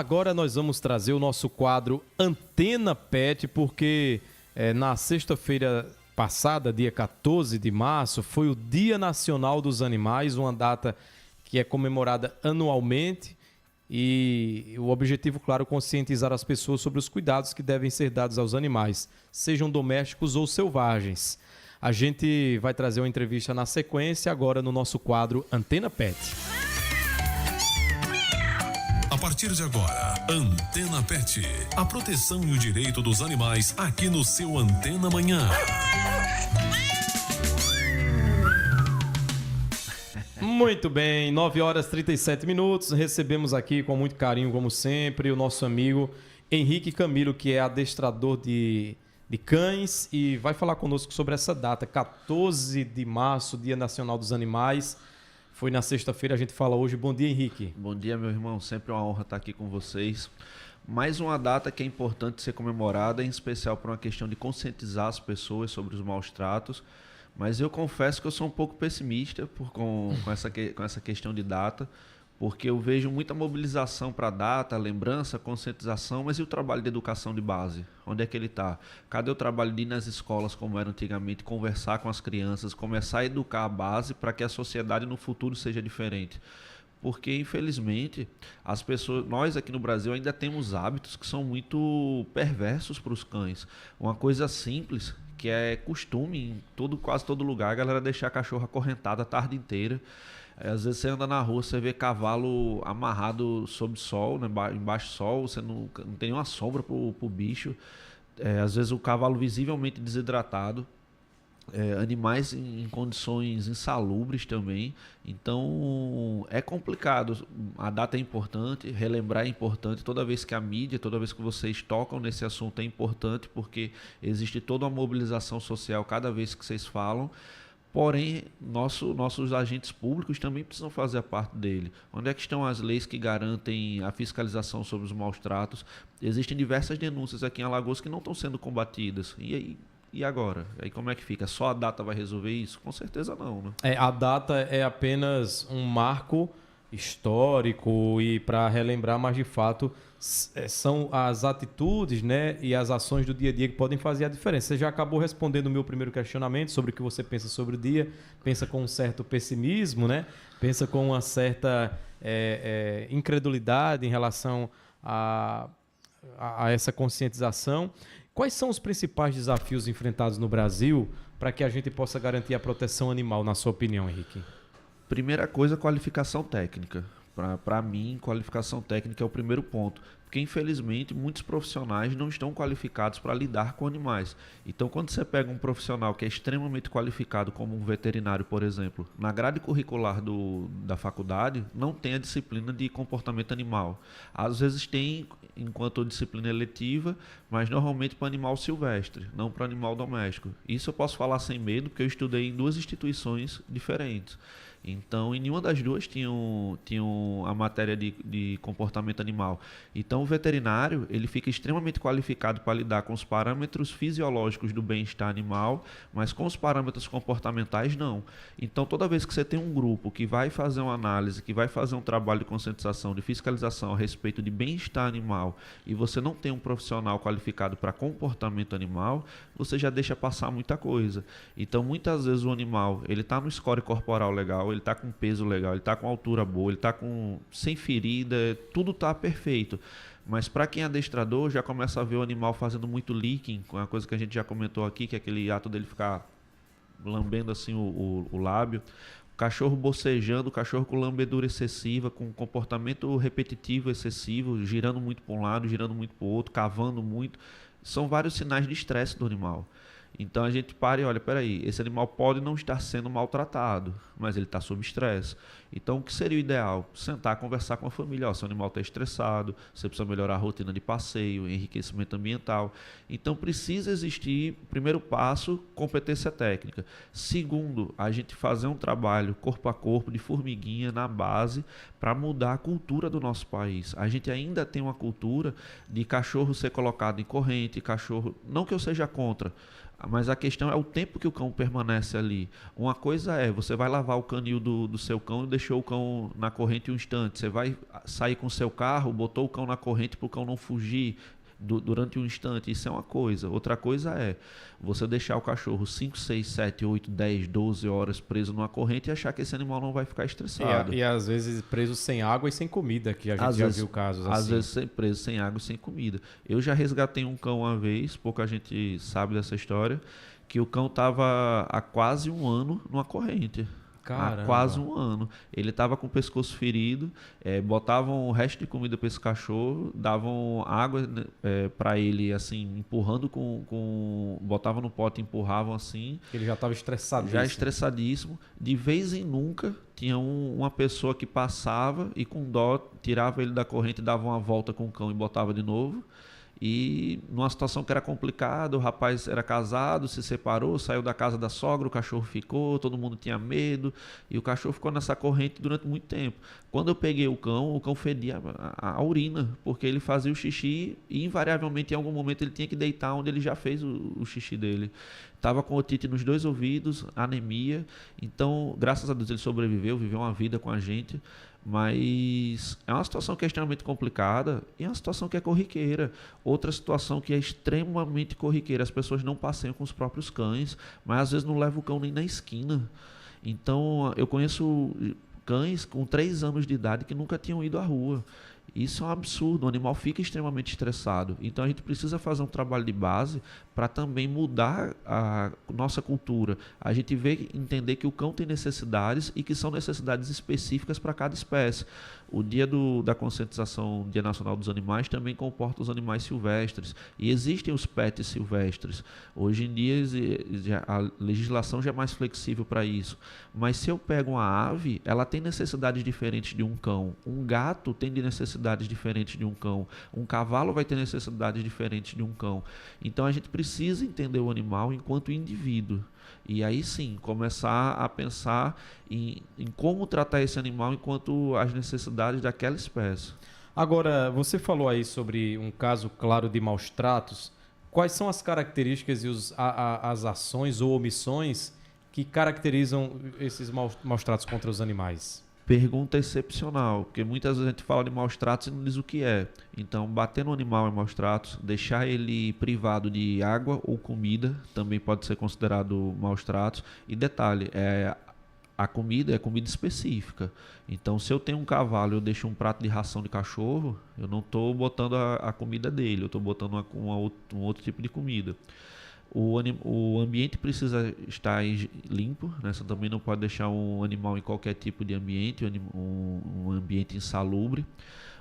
Agora nós vamos trazer o nosso quadro Antena Pet, porque na sexta-feira passada, dia 14 de março, foi o Dia Nacional dos Animais, uma data que é comemorada anualmente e o objetivo, claro, conscientizar as pessoas sobre os cuidados que devem ser dados aos animais, sejam domésticos ou selvagens. A gente vai trazer uma entrevista na sequência, agora no nosso quadro Antena Pet. A partir de agora, Antena Pet, a proteção e o direito dos animais aqui no seu Antena Manhã. Muito bem, 9 horas e 37 minutos, recebemos aqui com muito carinho, como sempre, o nosso amigo Henrique Camilo, que é adestrador de cães e vai falar conosco sobre essa data, 14 de março, Dia Nacional dos Animais. Foi na sexta-feira, a gente fala hoje. Bom dia, Henrique. Bom dia, meu irmão. Sempre uma honra estar aqui com vocês. Mais uma data que é importante ser comemorada, em especial por uma questão de conscientizar as pessoas sobre os maus tratos. Mas eu confesso que eu sou um pouco pessimista com essa questão de data, porque eu vejo muita mobilização para a data, lembrança, conscientização, mas e o trabalho de educação de base? Onde é que ele está? Cadê o trabalho de ir nas escolas, como era antigamente, conversar com as crianças, começar a educar a base para que a sociedade no futuro seja diferente? Porque, infelizmente, as pessoas, nós aqui no Brasil ainda temos hábitos que são muito perversos para os cães. Uma coisa simples, que é costume em quase todo lugar, a galera deixar cachorro acorrentado a tarde inteira. Às vezes você anda na rua, você vê cavalo amarrado sob sol, né, embaixo do sol, você não tem nenhuma sombra pro bicho. Às vezes o cavalo visivelmente desidratado. Animais em condições insalubres também. Então é complicado. A data é importante, relembrar é importante. Toda vez que a mídia, toda vez que vocês tocam nesse assunto é importante, porque existe toda uma mobilização social cada vez que vocês falam. Porém, nossos agentes públicos também precisam fazer a parte dele. Onde é que estão as leis que garantem a fiscalização sobre os maus tratos? Existem diversas denúncias aqui em Alagoas que não estão sendo combatidas. E agora? Aí como é que fica? Só a data vai resolver isso? Com certeza não, né? A data é apenas um marco histórico e para relembrar, mas de fato são as atitudes, né, e as ações do dia a dia que podem fazer a diferença. Você já acabou respondendo o meu primeiro questionamento sobre o que você pensa sobre o dia, pensa com um certo pessimismo, né? Pensa com uma certa incredulidade em relação a essa conscientização. Quais são os principais desafios enfrentados no Brasil para que a gente possa garantir a proteção animal, na sua opinião, Henrique? Primeira coisa, qualificação técnica. Para mim, qualificação técnica é o primeiro ponto, porque infelizmente muitos profissionais não estão qualificados para lidar com animais. Então, quando você pega um profissional que é extremamente qualificado, como um veterinário, por exemplo, na grade curricular da faculdade não tem a disciplina de comportamento animal. Às vezes tem enquanto disciplina eletiva, mas normalmente para animal silvestre, não para animal doméstico. Isso eu posso falar sem medo, porque eu estudei em duas instituições diferentes. Então, em nenhuma das duas tinham a matéria de comportamento animal. Então, o veterinário ele fica extremamente qualificado para lidar com os parâmetros fisiológicos do bem-estar animal, mas com os parâmetros comportamentais, não. Então, toda vez que você tem um grupo que vai fazer uma análise, que vai fazer um trabalho de conscientização, de fiscalização a respeito de bem-estar animal, e você não tem um profissional qualificado para comportamento animal, você já deixa passar muita coisa. Então, muitas vezes o animal ele está no score corporal legal, ele está com peso legal, ele está com altura boa, ele está sem ferida, tudo está perfeito. Mas para quem é adestrador, já começa a ver o animal fazendo muito licking, uma coisa que a gente já comentou aqui, que é aquele ato dele ficar lambendo assim o lábio. O cachorro bocejando, o cachorro com lambedura excessiva, com comportamento repetitivo excessivo, girando muito para um lado, girando muito para o outro, cavando muito. São vários sinais de estresse do animal. Então a gente para e olha, peraí, esse animal pode não estar sendo maltratado, mas ele está sob estresse. Então o que seria o ideal? Sentar, conversar com a família. Ó, seu animal está estressado, você precisa melhorar a rotina de passeio, enriquecimento ambiental. Então precisa existir, primeiro passo, competência técnica. Segundo, a gente fazer um trabalho corpo a corpo, de formiguinha, na base, para mudar a cultura do nosso país. A gente ainda tem uma cultura de cachorro ser colocado em corrente, cachorro... Não que eu seja contra, Mas a questão é o tempo que o cão permanece ali. Uma coisa é, você vai lavar o canil do seu cão e deixou o cão na corrente um instante. Você vai sair com o seu carro, botou o cão na corrente para o cão não fugir durante um instante. Isso é uma coisa. Outra coisa é você deixar o cachorro 5, 6, 7, 8, 10, 12 horas preso numa corrente e achar que esse animal não vai ficar estressado. E às vezes preso sem água e sem comida, que a gente já viu casos assim. Às vezes preso sem água e sem comida. Eu já resgatei um cão uma vez, pouca gente sabe dessa história, que o cão estava há quase um ano numa corrente. Caramba. Há quase um ano. Ele estava com o pescoço ferido, botavam o resto de comida para esse cachorro, davam água para ele, assim, empurrando botavam no pote e empurravam assim. Ele já estava estressadíssimo. Já estressadíssimo. De vez em nunca, tinha uma pessoa que passava e com dó tirava ele da corrente, dava uma volta com o cão e botava de novo. E numa situação que era complicada, o rapaz era casado, se separou, saiu da casa da sogra, o cachorro ficou, todo mundo tinha medo, e o cachorro ficou nessa corrente durante muito tempo. Quando eu peguei o cão fedia a urina, porque ele fazia o xixi e invariavelmente em algum momento ele tinha que deitar onde ele já fez o xixi dele. Estava com otite nos 2 ouvidos, anemia, então graças a Deus ele sobreviveu, viveu uma vida com a gente. Mas é uma situação que é extremamente complicada e é uma situação que é corriqueira. Outra situação que é extremamente corriqueira, as pessoas não passeiam com os próprios cães, mas às vezes não levam o cão nem na esquina. Então eu conheço cães com 3 anos de idade que nunca tinham ido à rua. Isso é um absurdo, o animal fica extremamente estressado. Então a gente precisa fazer um trabalho de base para também mudar a nossa cultura. A gente entender que o cão tem necessidades e que são necessidades específicas para cada espécie. O dia da conscientização, Dia Nacional dos Animais, também comporta os animais silvestres. E existem os pets silvestres. Hoje em dia a legislação já é mais flexível para isso. Mas se eu pego uma ave, ela tem necessidades diferentes de um cão. Um gato tem necessidades diferentes de um cão. Um cavalo vai ter necessidades diferentes de um cão. Então a gente precisa entender o animal enquanto indivíduo. E aí sim, começar a pensar em como tratar esse animal enquanto as necessidades daquela espécie. Agora, você falou aí sobre um caso claro de maus tratos. Quais são as características e as ações ou omissões que caracterizam esses maus tratos contra os animais? Pergunta excepcional, porque muitas vezes a gente fala de maus tratos e não diz o que é. Então, bater no animal é maus tratos, deixar ele privado de água ou comida também pode ser considerado maus tratos. E detalhe, a comida é comida específica. Então, se eu tenho um cavalo e eu deixo um prato de ração de cachorro, eu não estou botando a comida dele, eu estou botando um outro tipo de comida. O ambiente precisa estar limpo, né? Você também não pode deixar um animal em qualquer tipo de ambiente, um ambiente insalubre.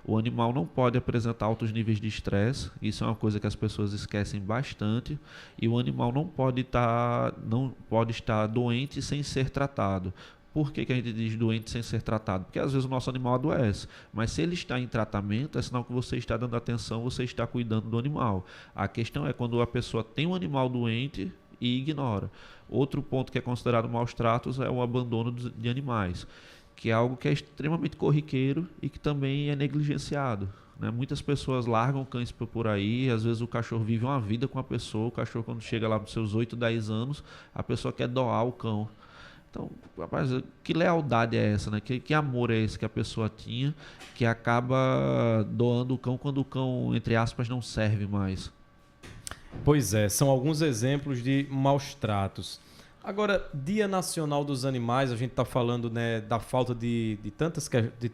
O animal não pode apresentar altos níveis de estresse, isso é uma coisa que as pessoas esquecem bastante. E o animal não pode estar doente sem ser tratado. Por que a gente diz doente sem ser tratado? Porque às vezes o nosso animal adoece, mas se ele está em tratamento, é sinal que você está dando atenção, você está cuidando do animal. A questão é quando a pessoa tem um animal doente e ignora. Outro ponto que é considerado maus tratos é o abandono de animais, que é algo que é extremamente corriqueiro e que também é negligenciado. Né? Muitas pessoas largam cães por aí, às vezes o cachorro vive uma vida com a pessoa, o cachorro quando chega lá nos seus 8, 10 anos, a pessoa quer doar o cão. Então, rapaz, que lealdade é essa, né? Que amor é esse que a pessoa tinha, que acaba doando o cão quando o cão, entre aspas, não serve mais? Pois é, são alguns exemplos de maus tratos. Agora, Dia Nacional dos Animais, a gente está falando, né, da falta de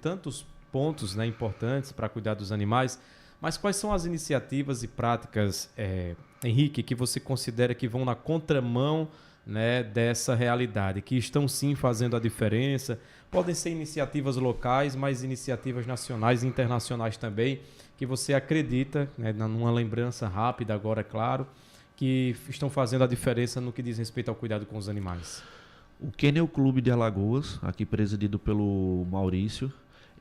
tantos pontos, né, importantes para cuidar dos animais, mas quais são as iniciativas e práticas, Henrique, que você considera que vão na contramão, né, dessa realidade, que estão sim fazendo a diferença? Podem ser iniciativas locais, mas iniciativas nacionais e internacionais também, que você acredita, né, numa lembrança rápida agora, é claro, que estão fazendo a diferença no que diz respeito ao cuidado com os animais. O Kennel Clube de Alagoas, aqui presidido pelo Maurício,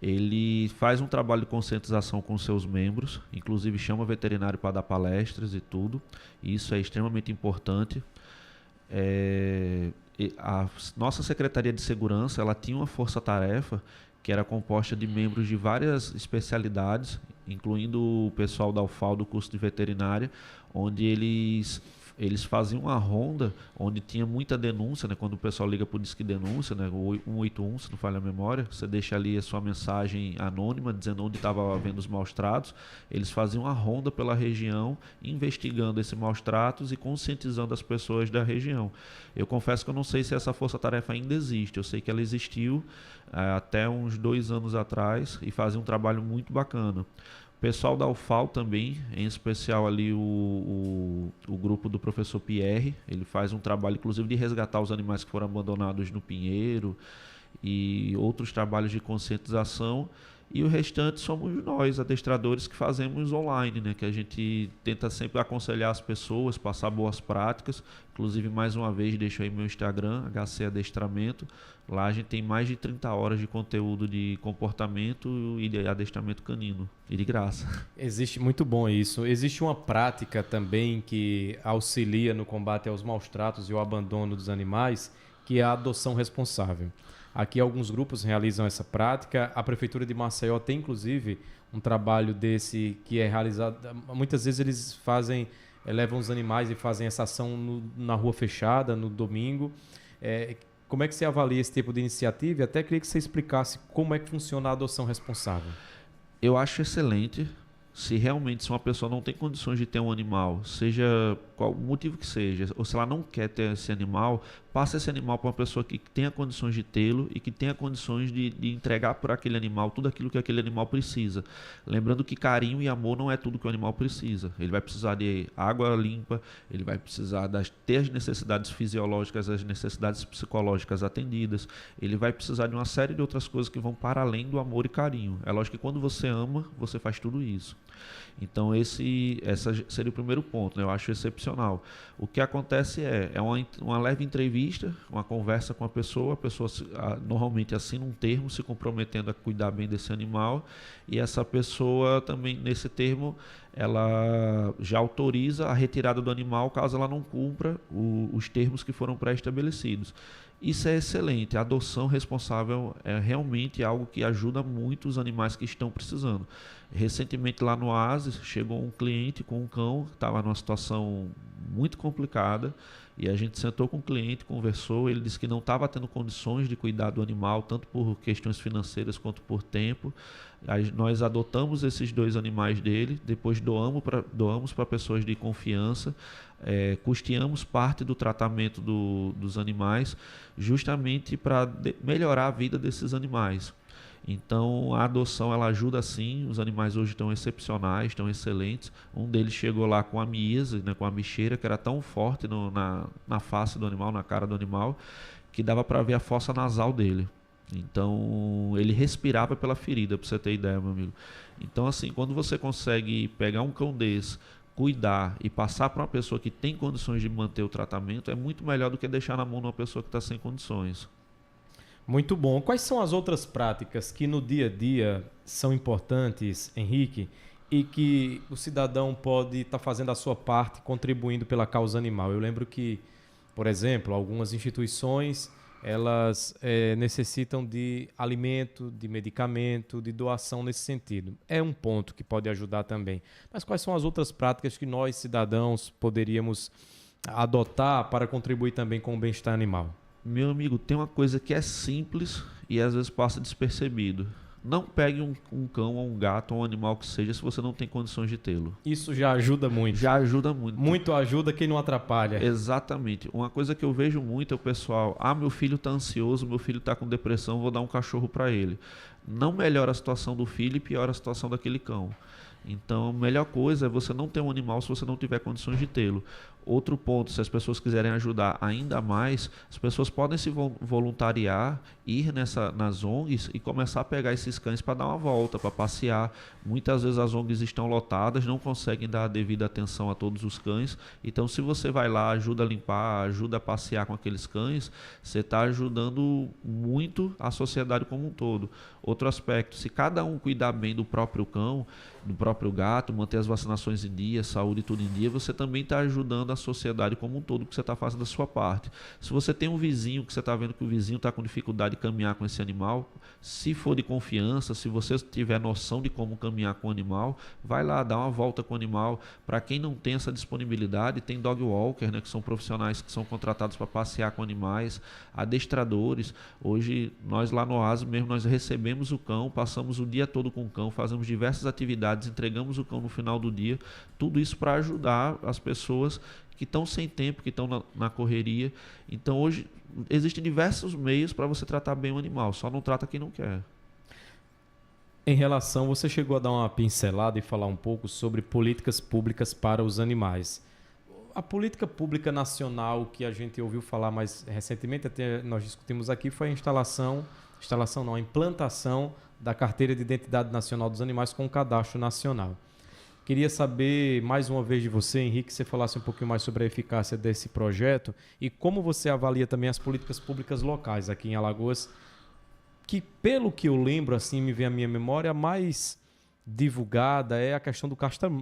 ele faz um trabalho de conscientização com seus membros, inclusive chama veterinário para dar palestras e tudo, e isso é extremamente importante. A nossa Secretaria de Segurança, ela tinha uma força-tarefa que era composta de membros de várias especialidades, incluindo o pessoal da UFAL do curso de veterinária, onde eles eles faziam uma ronda onde tinha muita denúncia, né? Quando o pessoal liga para o Disque Denúncia, né? O 181, se não falha a memória, você deixa ali a sua mensagem anônima dizendo onde estava havendo os maus tratos. Eles faziam uma ronda pela região, investigando esses maus tratos e conscientizando as pessoas da região. Eu confesso que eu não sei se essa força-tarefa ainda existe. Eu sei que ela existiu até uns 2 anos atrás e fazia um trabalho muito bacana. O pessoal da UFAL também, em especial ali o grupo do professor Pierre, ele faz um trabalho inclusive de resgatar os animais que foram abandonados no Pinheiro e outros trabalhos de conscientização. E o restante somos nós, adestradores, que fazemos online, né? Que a gente tenta sempre aconselhar as pessoas, passar boas práticas. Inclusive, mais uma vez, deixo aí meu Instagram, HC Adestramento. Lá a gente tem mais de 30 horas de conteúdo de comportamento e de adestramento canino. E de graça. Existe, muito bom isso. Existe uma prática também que auxilia no combate aos maus tratos e ao abandono dos animais, que é a adoção responsável. Aqui alguns grupos realizam essa prática. A Prefeitura de Maceió tem, inclusive, um trabalho desse que é realizado. Muitas vezes eles levam os animais e fazem essa ação na rua fechada, no domingo. Como é que você avalia esse tipo de iniciativa? E até queria que você explicasse como é que funciona a adoção responsável. Eu acho excelente. Se realmente uma pessoa não tem condições de ter um animal, seja qual o motivo que seja, ou se ela não quer ter esse animal, passa esse animal para uma pessoa que tenha condições de tê-lo e que tenha condições de entregar para aquele animal tudo aquilo que aquele animal precisa. Lembrando que carinho e amor não é tudo que o animal precisa. Ele vai precisar de água limpa, ele vai precisar ter as necessidades fisiológicas, as necessidades psicológicas atendidas, ele vai precisar de uma série de outras coisas que vão para além do amor e carinho. É lógico que quando você ama, você faz tudo isso. Então esse seria o primeiro ponto, né? Eu acho excepcional. O que acontece é uma leve entrevista, uma conversa com a pessoa normalmente assina um termo se comprometendo a cuidar bem desse animal, e essa pessoa também, nesse termo, ela já autoriza a retirada do animal caso ela não cumpra os termos que foram pré-estabelecidos. Isso é excelente. A adoção responsável é realmente algo que ajuda muito os animais que estão precisando. Recentemente lá no Oasis chegou um cliente com um cão que estava numa situação muito complicada e a gente sentou com o cliente, conversou, ele disse que não estava tendo condições de cuidar do animal, tanto por questões financeiras quanto por tempo. Aí nós adotamos esses 2 animais dele, depois doamos para pessoas de confiança, custeamos parte do tratamento dos animais, justamente para melhorar a vida desses animais. Então a adoção ela ajuda sim, os animais hoje estão excepcionais, estão excelentes. Um deles chegou lá com a miíase, né, com a bicheira que era tão forte na face do animal, na cara do animal, que dava para ver a fossa nasal dele. Então ele respirava pela ferida, para você ter ideia, meu amigo. Então assim, quando você consegue pegar um cão desse, cuidar e passar para uma pessoa que tem condições de manter o tratamento, é muito melhor do que deixar na mão de uma pessoa que está sem condições. Muito bom. Quais são as outras práticas que no dia a dia são importantes, Henrique, e que o cidadão pode estar fazendo a sua parte, contribuindo pela causa animal? Eu lembro que, por exemplo, algumas instituições elas necessitam de alimento, de medicamento, de doação nesse sentido. É um ponto que pode ajudar também. Mas quais são as outras práticas que nós, cidadãos, poderíamos adotar para contribuir também com o bem-estar animal? Meu amigo, tem uma coisa que é simples e às vezes passa despercebido. Não pegue um cão ou um gato ou um animal que seja se você não tem condições de tê-lo. Isso já ajuda muito. Já ajuda muito. Muito ajuda quem não atrapalha. Exatamente. Uma coisa que eu vejo muito é o pessoal, meu filho está ansioso, meu filho está com depressão, vou dar um cachorro para ele. Não melhora a situação do filho e piora a situação daquele cão. Então, a melhor coisa é você não ter um animal se você não tiver condições de tê-lo. Outro ponto, se as pessoas quiserem ajudar ainda mais, as pessoas podem se voluntariar, ir nas ONGs e começar a pegar esses cães para dar uma volta, para passear. Muitas vezes as ONGs estão lotadas, não conseguem dar a devida atenção a todos os cães. Então, se você vai lá, ajuda a limpar, ajuda a passear com aqueles cães, você está ajudando muito a sociedade como um todo. Outro aspecto, se cada um cuidar bem do próprio cão, do próprio gato, manter as vacinações em dia, saúde tudo em dia, você também está ajudando a sociedade como um todo, que você está fazendo a sua parte. Se você tem um vizinho, que você está vendo que o vizinho está com dificuldade de caminhar com esse animal, se for de confiança, se você tiver noção de como caminhar com o animal, vai lá, dá uma volta com o animal. Para quem não tem essa disponibilidade, tem dog walker, né, que são profissionais que são contratados para passear com animais, adestradores. Hoje, nós lá no Oásis mesmo, nós recebemos o cão, passamos o dia todo com o cão, fazemos diversas atividades, entregamos o cão no final do dia, tudo isso para ajudar as pessoas que estão sem tempo, que estão na correria. Então hoje existem diversos meios para você tratar bem o animal, só não trata quem não quer. Em relação, você chegou a dar uma pincelada e falar um pouco sobre políticas públicas para os animais. A política pública nacional que a gente ouviu falar mais recentemente, até nós discutimos aqui, foi a a implantação da Carteira de Identidade Nacional dos Animais com o Cadastro Nacional. Queria saber mais uma vez de você, Henrique, que você falasse um pouquinho mais sobre a eficácia desse projeto e como você avalia também as políticas públicas locais aqui em Alagoas, que pelo que eu lembro, assim, me vem à minha memória, a mais divulgada é a questão do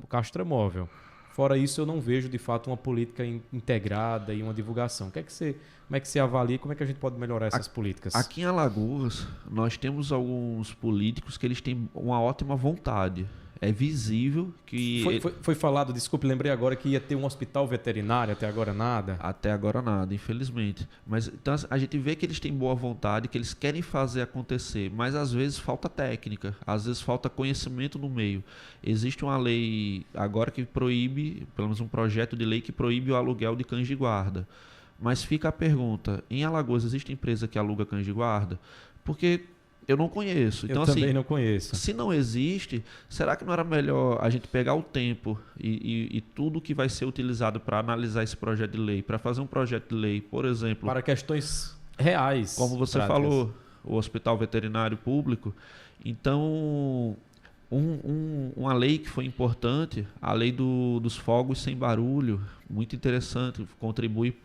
castramóvel. Fora isso, eu não vejo, de fato, uma política integrada e uma divulgação. Como é que você avalia e como é que a gente pode melhorar essas políticas? Aqui em Alagoas, nós temos alguns políticos que eles têm uma ótima vontade. É visível que... Foi falado, desculpe, lembrei agora que ia ter um hospital veterinário, até agora nada. Até agora nada, infelizmente. Mas então, a gente vê que eles têm boa vontade, que eles querem fazer acontecer, mas às vezes falta técnica, às vezes falta conhecimento no meio. Existe uma lei agora que proíbe, pelo menos um projeto de lei que proíbe o aluguel de cães de guarda. Mas fica a pergunta, em Alagoas existe empresa que aluga cães de guarda? Porque... eu não conheço. Então, eu também não conheço. Se não existe, será que não era melhor a gente pegar o tempo e tudo que vai ser utilizado para analisar esse projeto de lei, para fazer um projeto de lei, por exemplo... para questões reais. Como você falou, o hospital veterinário público. Então, uma lei que foi importante, a lei dos fogos sem barulho, muito interessante, contribui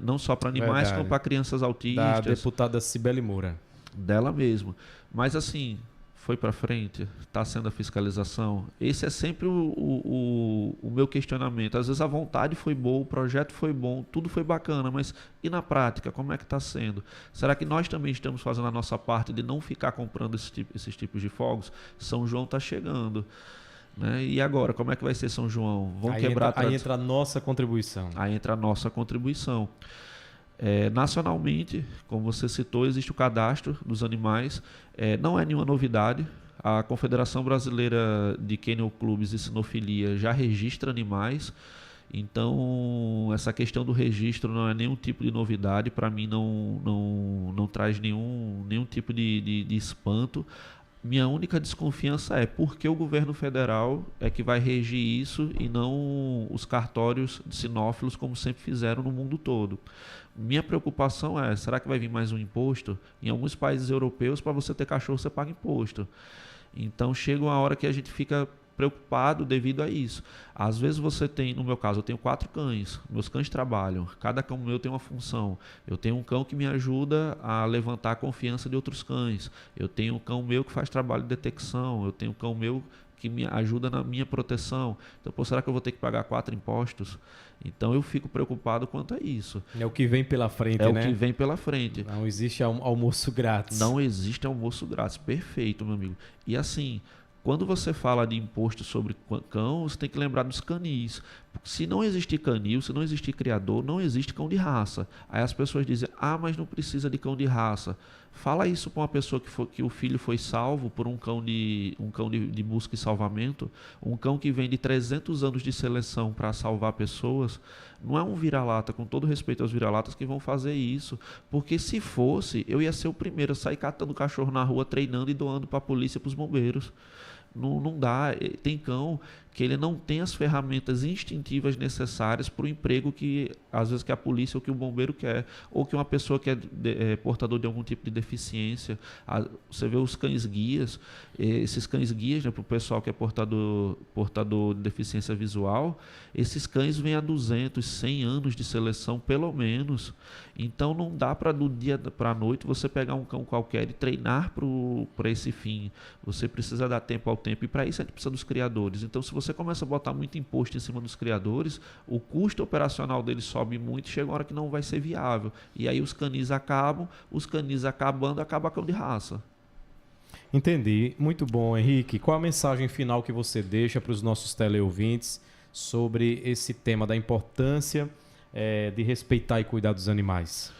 não só para animais, como para crianças autistas. Da deputada Cibele Moura. Dela mesma. Mas assim, foi para frente, está sendo a fiscalização. Esse é sempre o meu questionamento. Às vezes a vontade foi boa, o projeto foi bom, tudo foi bacana, mas e na prática, como é que está sendo? Será que nós também estamos fazendo a nossa parte de não ficar comprando esses tipos de fogos? São João está chegando. Né? E agora, como é que vai ser São João? Vão quebrar aí entra a nossa contribuição. Aí entra a nossa contribuição. Nacionalmente, como você citou, existe o cadastro dos animais. Não é nenhuma novidade. A Confederação Brasileira de Kennel Clubes e Sinofilia já registra animais. Então, essa questão do registro não é nenhum tipo de novidade. Para mim, não traz nenhum tipo de espanto. Minha única desconfiança é por que o governo federal é que vai regir isso e não os cartórios de sinófilos, como sempre fizeram no mundo todo. Minha preocupação é, será que vai vir mais um imposto? Em alguns países europeus, para você ter cachorro, você paga imposto. Então, chega uma hora que a gente fica preocupado devido a isso. Às vezes você tem, no meu caso, eu tenho 4 cães, meus cães trabalham, cada cão meu tem uma função. Eu tenho um cão que me ajuda a levantar a confiança de outros cães, eu tenho um cão meu que faz trabalho de detecção, eu tenho um cão meu que me ajuda na minha proteção. Então, será que eu vou ter que pagar 4 impostos? Então, eu fico preocupado quanto a isso. É o que vem pela frente, né? É o que vem pela frente. Não existe almoço grátis. Não existe almoço grátis. Perfeito, meu amigo. E assim, quando você fala de imposto sobre cão, você tem que lembrar dos canis. Se não existir canil, se não existir criador, não existe cão de raça. Aí as pessoas dizem, mas não precisa de cão de raça. Fala isso para uma pessoa que o filho foi salvo por um cão de busca e salvamento, um cão que vem de 300 anos de seleção para salvar pessoas. Não é um vira-lata, com todo respeito aos vira-latas, que vão fazer isso. Porque se fosse, eu ia ser o primeiro a sair catando cachorro na rua, treinando e doando para a polícia e para os bombeiros. Não dá. Tem cão que ele não tem as ferramentas instintivas necessárias para o emprego que, às vezes, que a polícia ou que o bombeiro quer, ou que uma pessoa que é portador de algum tipo de deficiência. Você vê os cães-guias, esses cães-guias, né, para o pessoal que é portador de deficiência visual, esses cães vêm há 200, 100 anos de seleção, pelo menos. Então, não dá para, do dia para a noite, você pegar um cão qualquer e treinar para esse fim. Você precisa dar tempo ao tempo, e para isso a gente precisa dos criadores. Então, se você começa a botar muito imposto em cima dos criadores, o custo operacional deles sobe muito, chega uma hora que não vai ser viável. E aí os canis acabando, acaba cão de raça. Entendi. Muito bom, Henrique. Qual a mensagem final que você deixa para os nossos teleouvintes sobre esse tema da importância de respeitar e cuidar dos animais?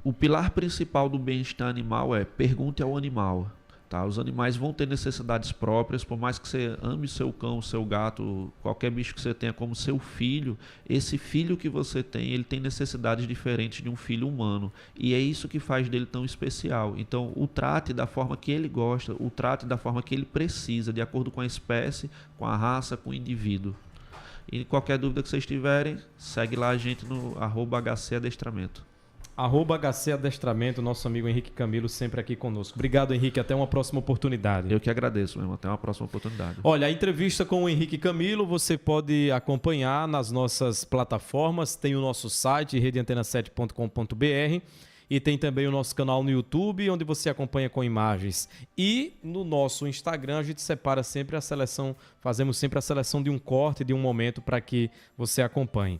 O pilar principal do bem-estar animal é pergunte ao animal. Tá? Os animais vão ter necessidades próprias, por mais que você ame o seu cão, o seu gato, qualquer bicho que você tenha como seu filho, esse filho que você tem, ele tem necessidades diferentes de um filho humano. E é isso que faz dele tão especial. Então, o trate da forma que ele gosta, o trate da forma que ele precisa, de acordo com a espécie, com a raça, com o indivíduo. E qualquer dúvida que vocês tiverem, segue lá a gente no @HCadestramento. @HCadestramento, nosso amigo Henrique Camilo, sempre aqui conosco. Obrigado, Henrique. Até uma próxima oportunidade. Eu que agradeço, meu irmão. Até uma próxima oportunidade. Olha, a entrevista com o Henrique Camilo você pode acompanhar nas nossas plataformas. Tem o nosso site, redeantena7.com.br, e tem também o nosso canal no YouTube, onde você acompanha com imagens. E no nosso Instagram a gente separa sempre a seleção, fazemos sempre a seleção de um corte, de um momento para que você acompanhe.